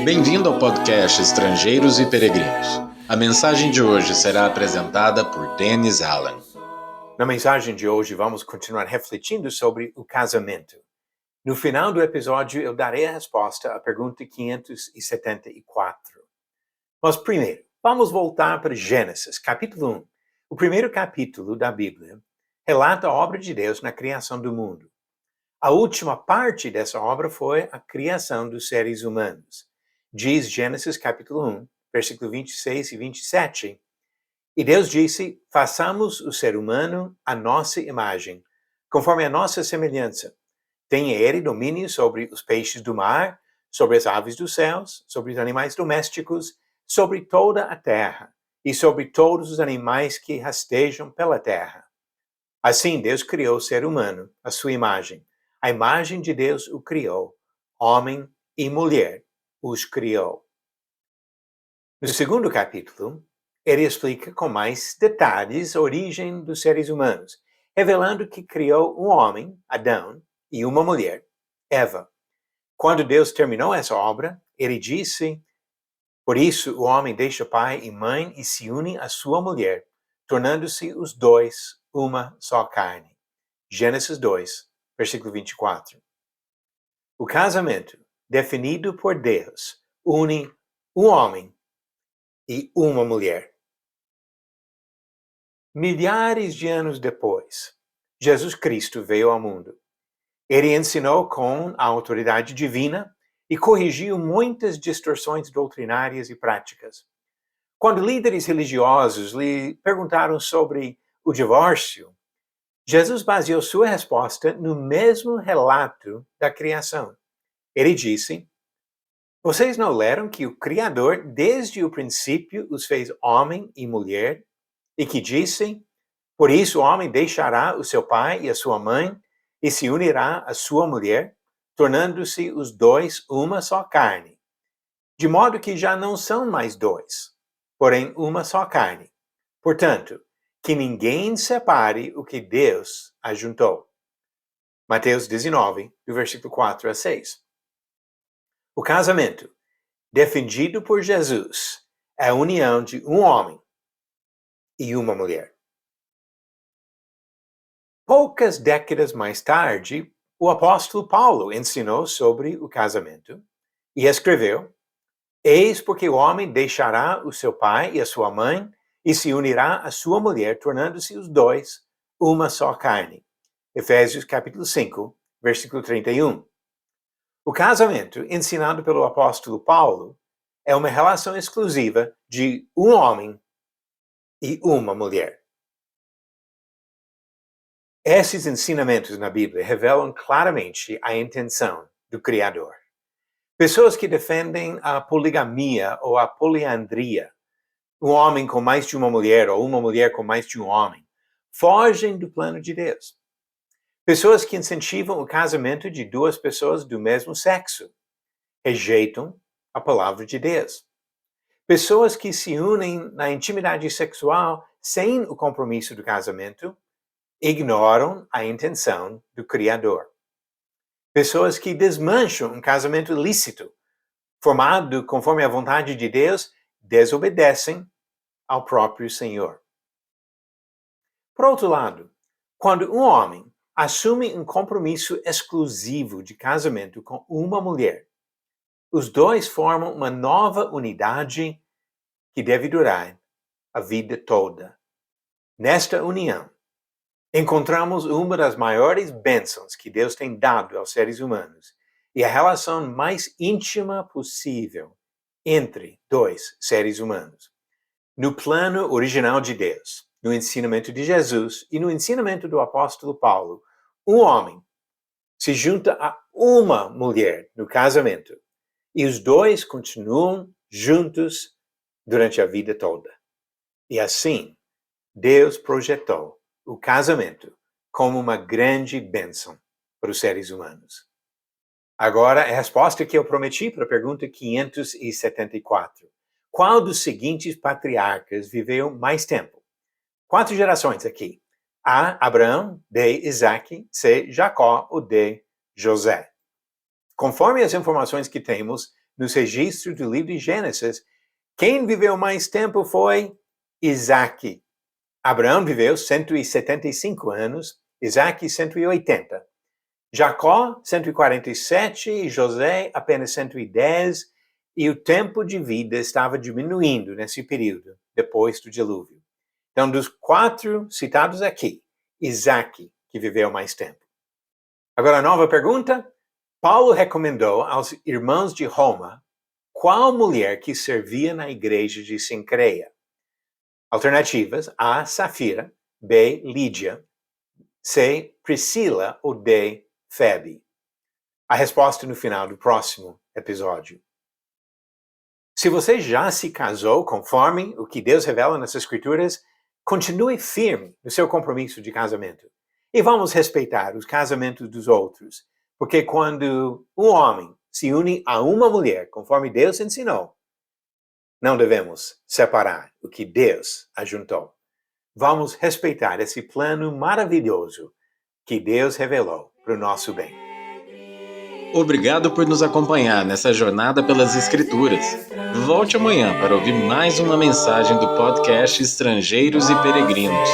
Bem-vindo ao podcast Estrangeiros e Peregrinos. A mensagem de hoje será apresentada por Dennis Allen. Na mensagem de hoje, vamos continuar refletindo sobre o casamento. No final do episódio, eu darei a resposta à pergunta 574. Mas primeiro, vamos voltar para Gênesis, capítulo 1. O primeiro capítulo da Bíblia relata a obra de Deus na criação do mundo. A última parte dessa obra foi a criação dos seres humanos. Diz Gênesis capítulo 1, versículo 26 e 27. E Deus disse, façamos o ser humano à nossa imagem, conforme a nossa semelhança. Tenha ele domínio sobre os peixes do mar, sobre as aves dos céus, sobre os animais domésticos, sobre toda a terra, e sobre todos os animais que rastejam pela terra. Assim Deus criou o ser humano, à sua imagem. A imagem de Deus o criou, homem e mulher os criou. No segundo capítulo, ele explica com mais detalhes a origem dos seres humanos, revelando que criou um homem, Adão, e uma mulher, Eva. Quando Deus terminou essa obra, ele disse, por isso o homem deixa pai e mãe e se une à sua mulher, tornando-se os dois uma só carne. Gênesis 2, versículo 24. O casamento, definido por Deus, une um homem e uma mulher. Milhares de anos depois, Jesus Cristo veio ao mundo. Ele ensinou com a autoridade divina e corrigiu muitas distorções doutrinárias e práticas. Quando líderes religiosos lhe perguntaram sobre o divórcio, Jesus baseou sua resposta no mesmo relato da criação. Ele disse, vocês não leram que o Criador, desde o princípio, os fez homem e mulher, e que disse, por isso o homem deixará o seu pai e a sua mãe, e se unirá à sua mulher, tornando-se os dois uma só carne. De modo que já não são mais dois, porém uma só carne. Portanto, que ninguém separe o que Deus ajuntou. Mateus 19, do versículo 4 a 6. O casamento, defendido por Jesus, é a união de um homem e uma mulher. Poucas décadas mais tarde, o apóstolo Paulo ensinou sobre o casamento e escreveu, eis porque o homem deixará o seu pai e a sua mãe e se unirá à sua mulher, tornando-se os dois uma só carne. Efésios capítulo 5, versículo 31. O casamento, ensinado pelo apóstolo Paulo, é uma relação exclusiva de um homem e uma mulher. Esses ensinamentos na Bíblia revelam claramente a intenção do Criador. Pessoas que defendem a poligamia ou a poliandria, um homem com mais de uma mulher ou uma mulher com mais de um homem, fogem do plano de Deus. Pessoas que incentivam o casamento de duas pessoas do mesmo sexo rejeitam a palavra de Deus. Pessoas que se unem na intimidade sexual sem o compromisso do casamento ignoram a intenção do Criador. Pessoas que desmancham um casamento lícito, formado conforme a vontade de Deus, desobedecem ao próprio Senhor. Por outro lado, quando um homem assume um compromisso exclusivo de casamento com uma mulher, os dois formam uma nova unidade que deve durar a vida toda. Nesta união, encontramos uma das maiores bênçãos que Deus tem dado aos seres humanos e a relação mais íntima possível entre dois seres humanos. No plano original de Deus, no ensinamento de Jesus e no ensinamento do apóstolo Paulo, um homem se junta a uma mulher no casamento e os dois continuam juntos durante a vida toda. E assim, Deus projetou o casamento como uma grande bênção para os seres humanos. Agora, a resposta que eu prometi para a pergunta 574. Qual dos seguintes patriarcas viveu mais tempo? 4 gerações aqui. A. Abraão, B. Isaac, C. Jacó ou D. José. Conforme as informações que temos, nos registros do livro de Gênesis, quem viveu mais tempo foi Isaac. Abraão viveu 175 anos, Isaac 180. Jacó, 147, e José apenas 110, e o tempo de vida estava diminuindo nesse período, depois do dilúvio. Então, dos 4 citados aqui, Isaac, que viveu mais tempo. Agora, a nova pergunta. Paulo recomendou aos irmãos de Roma qual mulher que servia na igreja de Cencreia. Alternativas: A. Safira, B. Lídia, C. Priscila ou D. Febe. A resposta no final do próximo episódio. Se você já se casou conforme o que Deus revela nas Escrituras, continue firme no seu compromisso de casamento. E vamos respeitar os casamentos dos outros, porque quando um homem se une a uma mulher, conforme Deus ensinou, não devemos separar o que Deus ajuntou. Vamos respeitar esse plano maravilhoso que Deus revelou para o nosso bem. Obrigado por nos acompanhar nessa jornada pelas Escrituras. Volte amanhã para ouvir mais uma mensagem do podcast Estrangeiros e Peregrinos.